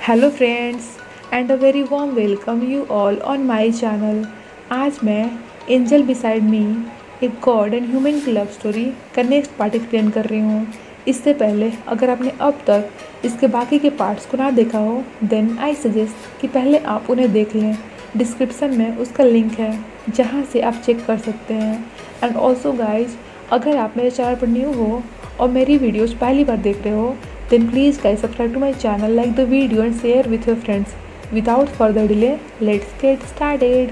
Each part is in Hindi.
Hello friends and a very warm welcome you all on my channel. आज मैं एंजल बिसाइड मी एक गॉड एंड ह्यूमन की लव स्टोरी का नेक्स्ट पार्ट एक्सप्लेन कर रही हूँ। इससे पहले अगर आपने अब तक इसके बाकी के पार्ट्स को ना देखा हो देन आई सजेस्ट कि पहले आप उन्हें देख लें। डिस्क्रिप्शन में उसका लिंक है जहाँ से आप चेक कर सकते हैं। एंड ऑल्सो गाइज, अगर आप मेरे चैनल पर न्यू हो और मेरी वीडियोज़ पहली बार देख रहे हो then please guys subscribe to my channel, like the video and share with your friends. Without further delay, let's get started.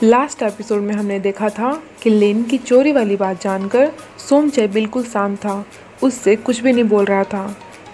Last episode में हमने देखा था कि लिन की चोरी वाली बात जानकर सोमचे बिल्कुल शांत था, उससे कुछ भी नहीं बोल रहा था।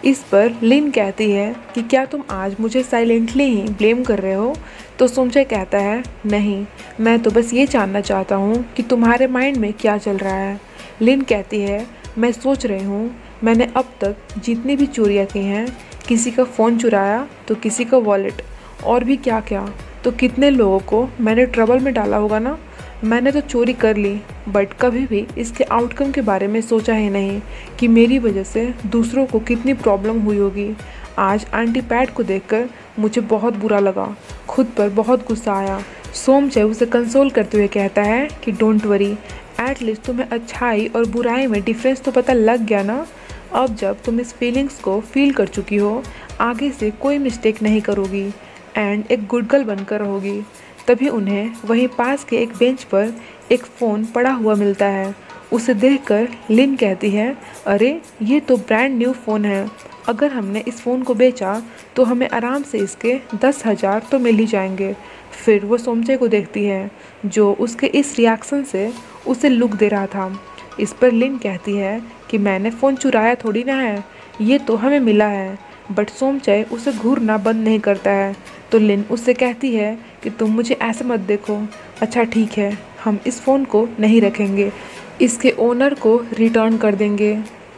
इस पर लिन कहती है कि क्या तुम आज मुझे साइलेंटली ही ब्लेम कर रहे हो? तो सोमचे कहता है नहीं, मैं तो बस ये जानना चाहता हूँ कि तुम्हारे माइंड में क्या चल रहा है। लिन कहती है मैं सोच रही हूँ मैंने अब तक जितनी भी चोरियाँ की हैं, किसी का फ़ोन चुराया तो किसी का वॉलेट और भी क्या क्या, तो कितने लोगों को मैंने ट्रबल में डाला होगा ना। मैंने तो चोरी कर ली बट कभी भी इसके आउटकम के बारे में सोचा ही नहीं कि मेरी वजह से दूसरों को कितनी प्रॉब्लम हुई होगी। आज आंटी पैट को देखकर मुझे बहुत बुरा लगा, खुद पर बहुत गुस्सा आया। सोमचे उसे कंसोल करते हुए कहता है कि डोंट वरी, एटलीस्ट तुम्हें अच्छाई और बुराई में डिफरेंस तो पता लग गया ना। अब जब तुम इस फीलिंग्स को फील कर चुकी हो, आगे से कोई मिस्टेक नहीं करोगी एंड एक गुड गर्ल बनकर रहोगी। तभी उन्हें वहीं पास के एक बेंच पर एक फ़ोन पड़ा हुआ मिलता है। उसे देखकर लिन कहती है अरे ये तो ब्रांड न्यू फ़ोन है, अगर हमने इस फ़ोन को बेचा तो हमें आराम से इसके 10,000 तो मिल ही जाएंगे। फिर वो सोमचे को देखती है जो उसके इस रिएक्शन से उसे लुक दे रहा था। इस पर लिन कहती है कि मैंने फ़ोन चुराया थोड़ी ना है, ये तो हमें मिला है। बट सोमचे उसे घूरना बंद नहीं करता है। तो लिन उससे कहती है कि तुम मुझे ऐसे मत देखो। अच्छा ठीक है, हम इस फ़ोन को नहीं रखेंगे, इसके ओनर को रिटर्न कर देंगे।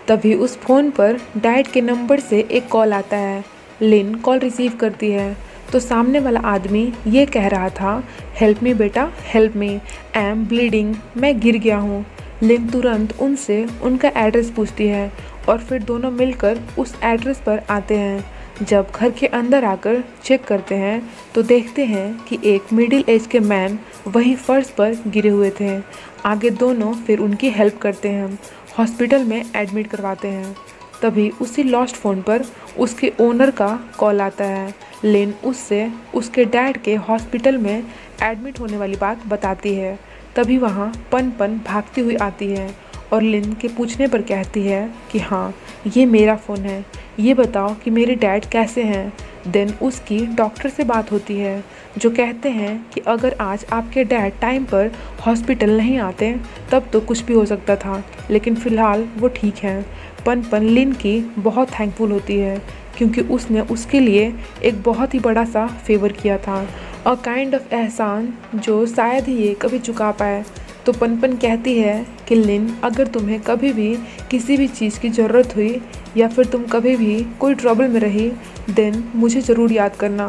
तभी उस फ़ोन पर डैड के नंबर से एक कॉल आता है। लिन कॉल रिसीव करती है तो सामने वाला आदमी ये कह रहा था हेल्प मी बेटा, help me, I am bleeding, मैं गिर गया हूँ। लिन तुरंत उनसे उनका एड्रेस पूछती है और फिर दोनों मिलकर उस एड्रेस पर आते हैं। जब घर के अंदर आकर चेक करते हैं तो देखते हैं कि एक मिडिल एज के मैन वहीं फर्श पर गिरे हुए थे। आगे दोनों फिर उनकी हेल्प करते हैं, हॉस्पिटल में एडमिट करवाते हैं। तभी उसी लॉस्ट फ़ोन पर उसके ओनर का कॉल आता है। लिन उससे उसके डैड के हॉस्पिटल में एडमिट होने वाली बात बताती है। तभी वहाँ पन पन भागती हुई आती है और लिन के पूछने पर कहती है कि हाँ ये मेरा फ़ोन है, ये बताओ कि मेरे डैड कैसे हैं। देन उसकी डॉक्टर से बात होती है जो कहते हैं कि अगर आज आपके डैड टाइम पर हॉस्पिटल नहीं आते तब तो कुछ भी हो सकता था, लेकिन फ़िलहाल वो ठीक हैं। पन पन लिन की बहुत थैंकफुल होती है क्योंकि उसने उसके लिए एक बहुत ही बड़ा सा फेवर किया था, अ काइंड ऑफ एहसान जो शायद ही ये कभी चुका पाए। तो पन पन कहती है कि लिन अगर तुम्हें कभी भी किसी भी चीज़ की ज़रूरत हुई या फिर तुम कभी भी कोई ट्रबल में रही देन मुझे ज़रूर याद करना,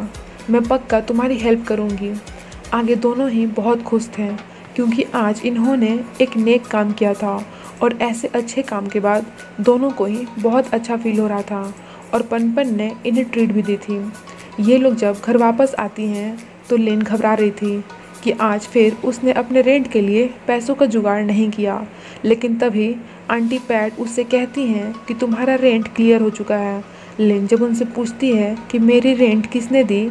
मैं पक्का तुम्हारी हेल्प करूँगी। आगे दोनों ही बहुत खुश थे क्योंकि आज इन्होंने एक नेक काम किया था और ऐसे अच्छे काम के बाद दोनों को ही बहुत अच्छा फील हो रहा था और पन पन ने इन्हें ट्रीट भी दी थी। ये लोग जब घर वापस आती हैं तो लिन घबरा रही थी कि आज फिर उसने अपने रेंट के लिए पैसों का जुगाड़ नहीं किया। लेकिन तभी आंटी पैट उससे कहती हैं कि तुम्हारा रेंट क्लियर हो चुका है। लिन जब उनसे पूछती है कि मेरी रेंट किसने दी,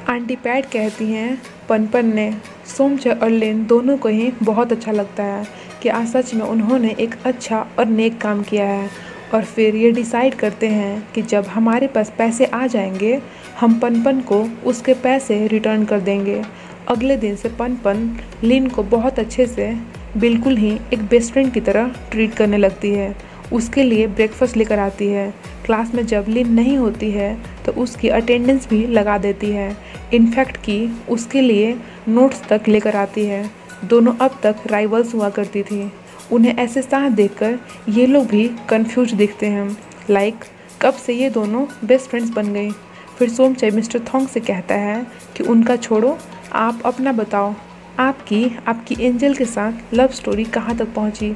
आंटी पैट कहती हैं पन पन ने। सोमचे और लिन दोनों को ही बहुत अच्छा लगता है कि आज सच में उन्होंने एक अच्छा और नेक काम किया है। और फिर ये डिसाइड करते हैं कि जब हमारे पास पैसे आ जाएंगे हम पन पन को उसके पैसे रिटर्न कर देंगे। अगले दिन से पन पन लिन को बहुत अच्छे से बिल्कुल ही एक बेस्ट फ्रेंड की तरह ट्रीट करने लगती है। उसके लिए ब्रेकफास्ट लेकर आती है। क्लास में जब लिन नहीं होती है तो उसकी अटेंडेंस भी लगा देती है, इनफैक्ट कि उसके लिए नोट्स तक लेकर आती है। दोनों अब तक राइवल्स हुआ करती थी। उन्हें ऐसे साथ देखकर ये लोग भी कंफ्यूज दिखते हैं, लाइक कब से ये दोनों बेस्ट फ्रेंड्स बन गई। फिर सोमचे मिस्टर थोंग से कहता है कि उनका छोड़ो, आप अपना बताओ, आपकी एंजल के साथ लव स्टोरी कहाँ तक पहुँची?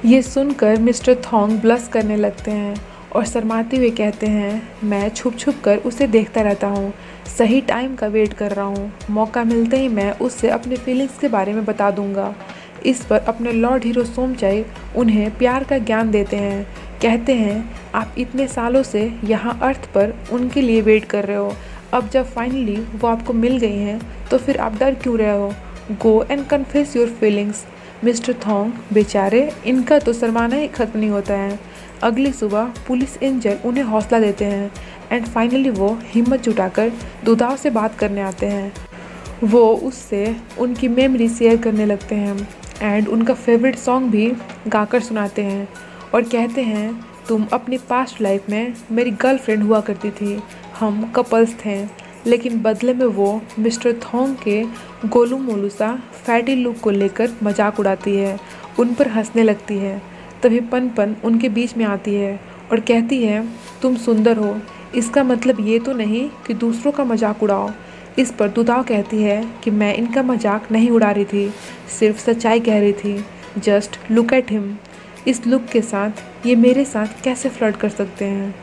ये सुनकर मिस्टर थोंग ब्लश करने लगते हैं और शर्माते हुए कहते हैं, मैं छुप छुप कर उसे देखता रहता हूँ, सही टाइम का वेट कर रहा हूँ, मौका मिलते ही मैं उससे अपने फीलिंग्स के बारे में बता दूंगा। इस पर अपने लॉर्ड हीरो सोमचाई उन्हें प्यार का ज्ञान देते हैं। कहते हैं, आप इतने सालों से यहाँ अर्थ पर उनके लिए वेट कर रहे हो, अब जब फाइनली वो आपको मिल गई हैं तो फिर आप डर क्यों रहे हो? Go and confess your feelings. Mister Thong बेचारे, इनका तो शर्माना ही खत्म नहीं होता है। अगली सुबह पुलिस एंजल उन्हें हौसला देते हैं एंड फाइनली वो हिम्मत जुटाकर दुदाव से बात करने आते हैं। वो उससे उनकी मेमोरी शेयर करने लगते हैं एंड उनका फेवरेट सॉन्ग भी गाकर सुनाते हैं और कहते हैं, तुम अपनी पास्ट लाइफ में मेरी गर्लफ्रेंड हुआ करती थी, हम कपल्स थे, लेकिन बदले में वो मिस्टर थोंग के गोलू मोलू सा फैटी लुक को लेकर मजाक उड़ाती है, उन पर हंसने लगती है। तभी पन पन उनके बीच में आती है और कहती है, तुम सुंदर हो, इसका मतलब ये तो नहीं कि दूसरों का मजाक उड़ाओ। इस पर दुदाव कहती है कि मैं इनका मजाक नहीं उड़ा रही थी, सिर्फ सच्चाई कह रही थी। जस्ट लुक एट हिम, इस लुक के साथ ये मेरे साथ कैसे फ्लर्ट कर सकते हैं।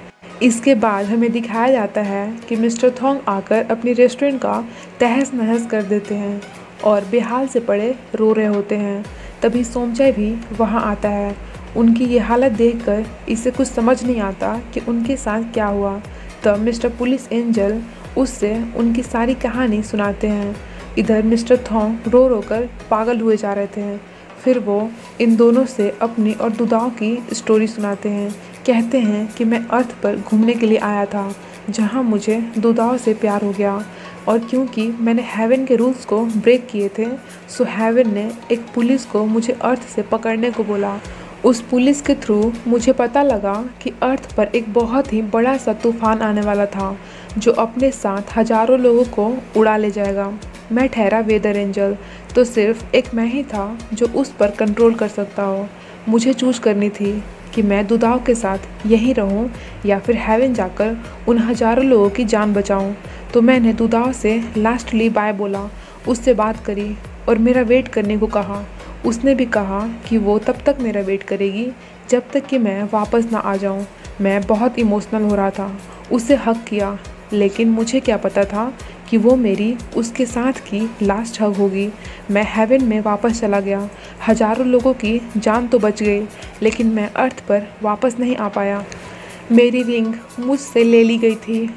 इसके बाद हमें दिखाया जाता है कि मिस्टर थोंग आकर अपनी रेस्टोरेंट का तहस नहस कर देते हैं और बेहाल से पड़े रो रहे होते हैं। तभी सोमचाई भी वहाँ आता है। उनकी ये हालत देखकर इसे कुछ समझ नहीं आता कि उनके साथ क्या हुआ। तब मिस्टर पुलिस एंजल उससे उनकी सारी कहानी सुनाते हैं। इधर मिस्टर थोंग रो रो कर पागल हुए जा रहे थे। फिर वो इन दोनों से अपनी और दुदाव की स्टोरी सुनाते हैं। कहते हैं कि मैं अर्थ पर घूमने के लिए आया था, जहां मुझे दुदाव से प्यार हो गया, और क्योंकि मैंने हेवन के रूल्स को ब्रेक किए थे, सो हेवन ने एक पुलिस को मुझे अर्थ से पकड़ने को बोला। उस पुलिस के थ्रू मुझे पता लगा कि अर्थ पर एक बहुत ही बड़ा सा तूफान आने वाला था, जो अपने साथ हजारों लोगों को उड़ा ले जाएगा। मैं ठहरा वेदर एंजल, तो सिर्फ एक मैं ही था जो उस पर कंट्रोल कर सकता हो। मुझे चूज करनी थी कि मैं दुदाव के साथ यहीं रहूं या फिर हेवन जाकर उन हजारों लोगों की जान बचाऊं। तो मैंने दुदाव से लास्टली बाय बोला, उससे बात करी और मेरा वेट करने को कहा। उसने भी कहा कि वो तब तक मेरा वेट करेगी जब तक कि मैं वापस ना आ जाऊं। मैं बहुत इमोशनल हो रहा था, उसे हग किया, लेकिन मुझे क्या पता था कि वो मेरी उसके साथ की लास्ट हग होगी। मैं हेवन में वापस चला गया, हजारों लोगों की जान तो बच गई, लेकिन मैं अर्थ पर वापस नहीं आ पाया। मेरी रिंग मुझसे ले ली गई थी,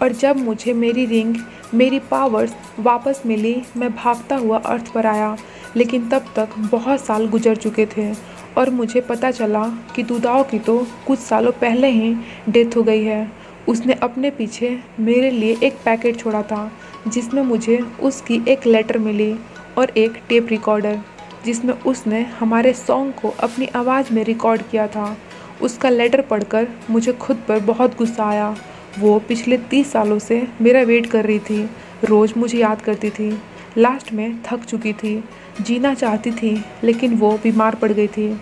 और जब मुझे मेरी रिंग, मेरी पावर्स वापस मिली, मैं भागता हुआ अर्थ पर आया। लेकिन तब तक बहुत साल गुजर चुके थे और मुझे पता चला कि दुदाव की तो कुछ सालों पहले ही डेथ हो गई है। उसने अपने पीछे मेरे लिए एक पैकेट छोड़ा था, जिसमें मुझे उसकी एक लेटर मिली और एक टेप रिकॉर्डर, जिसमें उसने हमारे सॉन्ग को अपनी आवाज़ में रिकॉर्ड किया था। उसका लेटर पढ़कर मुझे खुद पर बहुत गुस्सा आया। वो पिछले 30 सालों से मेरा वेट कर रही थी, रोज़ मुझे याद करती थी। लास्ट में थक चुकी थी, जीना चाहती थी, लेकिन वो बीमार पड़ गई थी।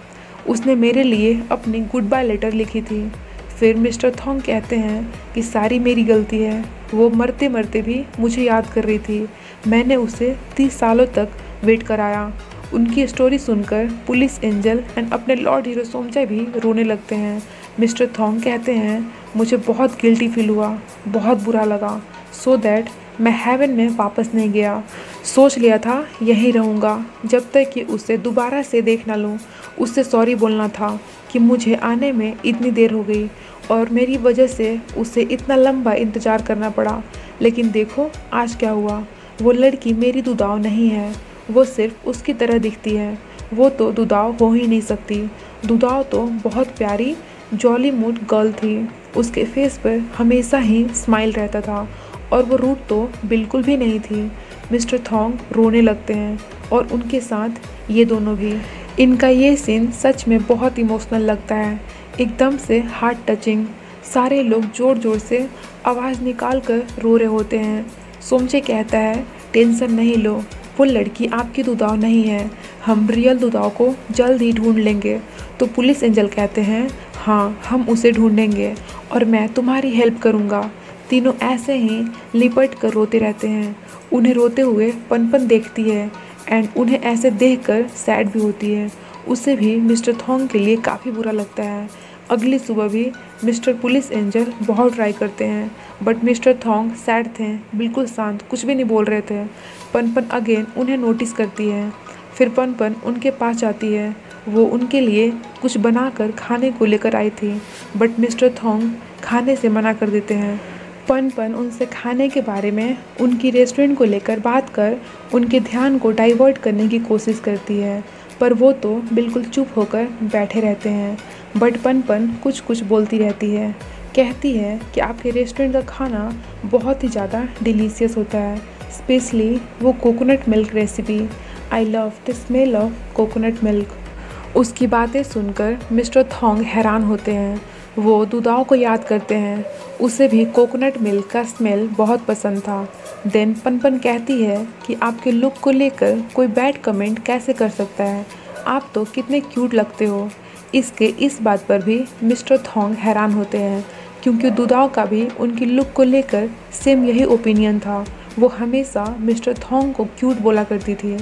उसने मेरे लिए अपनी गुड बाय लेटर लिखी थी। फिर मिस्टर थोंग कहते हैं कि सारी मेरी गलती है, वो मरते मरते भी मुझे याद कर रही थी। मैंने उसे 30 सालों तक वेट कराया। उनकी स्टोरी सुनकर पुलिस एंजल एंड अपने लॉर्ड हीरो सोमचाई भी रोने लगते हैं। मिस्टर थोंग कहते हैं, मुझे बहुत गिल्टी फील हुआ, बहुत बुरा लगा, सो दैट मैं हेवन में वापस नहीं गया। सोच लिया था यहीं रहूँगा जब तक कि उसे दोबारा से देख ना लूँ। उससे सॉरी बोलना था कि मुझे आने में इतनी देर हो गई और मेरी वजह से उसे इतना लंबा इंतज़ार करना पड़ा। लेकिन देखो आज क्या हुआ, वो लड़की मेरी दुदाव नहीं है, वो सिर्फ उसकी तरह दिखती है। वो तो दुदाव हो ही नहीं सकती। दुदाव तो बहुत प्यारी जॉली मूड गर्ल थी। उसके फेस पर हमेशा ही स्माइल रहता था और वो रूड तो बिल्कुल भी नहीं थी। मिस्टर थोंग रोने लगते हैं और उनके साथ ये दोनों भी। इनका ये सीन सच में बहुत इमोशनल लगता है, एकदम से हार्ट टचिंग। सारे लोग ज़ोर ज़ोर से आवाज़ निकाल कर रो रहे होते हैं। सोमचे कहता है, टेंशन नहीं लो, वो लड़की आपकी दुदाव नहीं है, हम रियल दुदाव को जल्द ही ढूंढ लेंगे। तो पुलिस एंजल कहते हैं, हाँ हम उसे ढूंढेंगे और मैं तुम्हारी हेल्प करूँगा। तीनों ऐसे ही लिपट कर रोते रहते हैं। उन्हें रोते हुए पनपन देखती है एंड उन्हें ऐसे देखकर सैड भी होती है। उसे भी मिस्टर थॉन्ग के लिए काफ़ी बुरा लगता है। अगली सुबह भी मिस्टर पुलिस एंजल बहुत ट्राई करते हैं बट मिस्टर थॉन्ग सैड थे, बिल्कुल शांत, कुछ भी नहीं बोल रहे थे। पनपन अगेन उन्हें नोटिस करती है। फिर पनपन उनके पास जाती है। वो उनके लिए कुछ बनाकर खाने को लेकर आई थी बट मिस्टर थॉन्ग खाने से मना कर देते हैं। पनपन उनसे खाने के बारे में, उनकी रेस्टोरेंट को लेकर बात कर उनके ध्यान को डाइवर्ट करने की कोशिश करती है पर वो तो बिल्कुल चुप होकर बैठे रहते हैं। बट पनपन कुछ कुछ बोलती रहती है, कहती है कि आपके रेस्टोरेंट का खाना बहुत ही ज़्यादा डिलीशियस होता है, स्पेशली वो coconut milk recipe. I love the smell of coconut milk. उसकी बातें सुनकर मिस्टर थॉन्ग हैरान होते हैं। वो दुदाओ को याद करते हैं, उसे भी कोकोनट मिल्क का स्मेल बहुत पसंद था। देन पनपन कहती है कि आपके लुक को लेकर कोई बैड कमेंट कैसे कर सकता है, आप तो कितने क्यूट लगते हो। इस बात पर भी मिस्टर थॉन्ग हैरान होते हैं क्योंकि दुदाओ का भी उनकी लुक को लेकर सेम यही ओपिनियन था। वो हमेशा मिस्टर थॉन्ग को क्यूट बोला करती थी।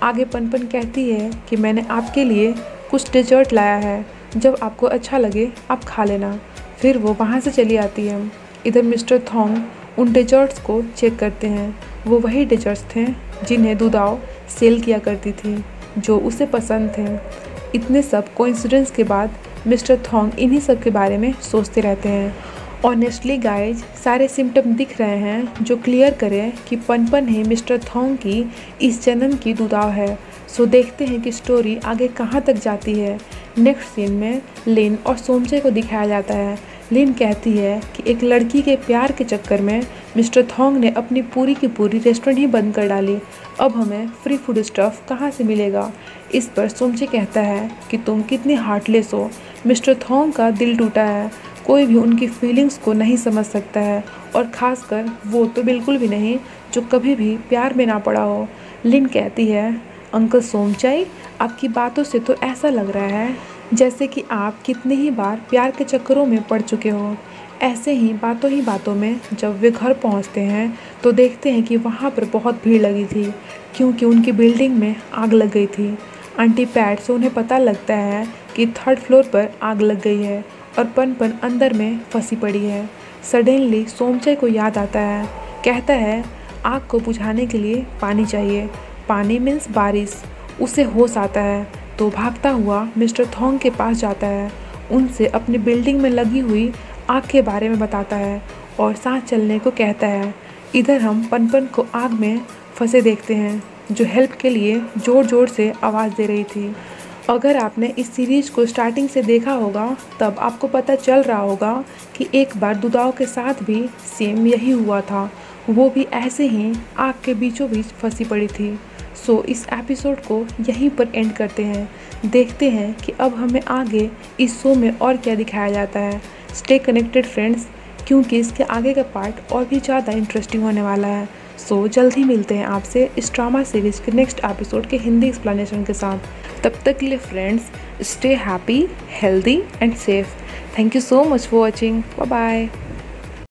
आगे पनपन कहती है कि मैंने आपके लिए कुछ डेजर्ट लाया है, जब आपको अच्छा लगे आप खा लेना। फिर वो वहाँ से चली आती है। इधर मिस्टर थॉन्ग उन डेजर्ट्स को चेक करते हैं। वो वही डेजर्ट्स थे जिन्हें दुदाओ सेल किया करती थी, जो उसे पसंद थे। इतने सब कोइंसिडेंस के बाद मिस्टर थॉन्ग इन्हीं सब के बारे में सोचते रहते हैं। ऑनेस्टली गाइज, सारे सिम्टम दिख रहे हैं जो क्लियर करें कि पनपन ही मिस्टर थॉन्ग की इस जन्म की दुदाव है। सो देखते हैं कि स्टोरी आगे कहाँ तक जाती है। नेक्स्ट सीन में लिन और सोमचे को दिखाया जाता है। लिन कहती है कि एक लड़की के प्यार के चक्कर में मिस्टर थॉन्ग ने अपनी पूरी की पूरी रेस्टोरेंट ही बंद कर डाली। अब हमें फ्री फूड स्टफ़ कहाँ से मिलेगा। इस पर सोमचे कहता है कि तुम कितनी हार्टलेस हो, मिस्टर थॉन्ग का दिल टूटा है, कोई भी उनकी फीलिंग्स को नहीं समझ सकता है और ख़ासकर वो तो बिल्कुल भी नहीं जो कभी भी प्यार में ना पड़ा हो। लिन कहती है, अंकल सोमचाई, आपकी बातों से तो ऐसा लग रहा है जैसे कि आप कितने ही बार प्यार के चक्करों में पड़ चुके हो। ऐसे ही बातों में जब वे घर पहुंचते हैं तो देखते हैं कि वहां पर बहुत भीड़ लगी थी क्योंकि उनकी बिल्डिंग में आग लग गई थी। आंटी पैट से उन्हें पता लगता है कि 3rd फ्लोर पर आग लग गई है और पनपन अंदर में फंसी पड़ी है। सडनली सोमचाई को याद आता है, कहता है आग को बुझाने के लिए पानी चाहिए। पानी मीन्स बारिश। उसे होश आता है तो भागता हुआ मिस्टर थॉन्ग के पास जाता है, उनसे अपनी बिल्डिंग में लगी हुई आग के बारे में बताता है और सांस चलने को कहता है। इधर हम पनपन को आग में फंसे देखते हैं जो हेल्प के लिए ज़ोर ज़ोर से आवाज़ दे रही थी। अगर आपने इस सीरीज़ को स्टार्टिंग से देखा होगा तब आपको पता चल रहा होगा कि एक बार दुदाओ के साथ भी सेम यही हुआ था। वो भी ऐसे ही आग के बीचों बीच फंसी पड़ी थी। सो इस एपिसोड को यहीं पर एंड करते हैं। देखते हैं कि अब हमें आगे इस शो में और क्या दिखाया जाता है। स्टे कनेक्टेड फ्रेंड्स, क्योंकि इसके आगे का पार्ट और भी ज़्यादा इंटरेस्टिंग होने वाला है। सो जल्द ही मिलते हैं आपसे इस ड्रामा सीरीज़ के नेक्स्ट एपिसोड के हिंदी एक्सप्लेनेशन के साथ। तब तक के लिए friends, stay happy, healthy and safe. Thank you so much for watching. Bye bye.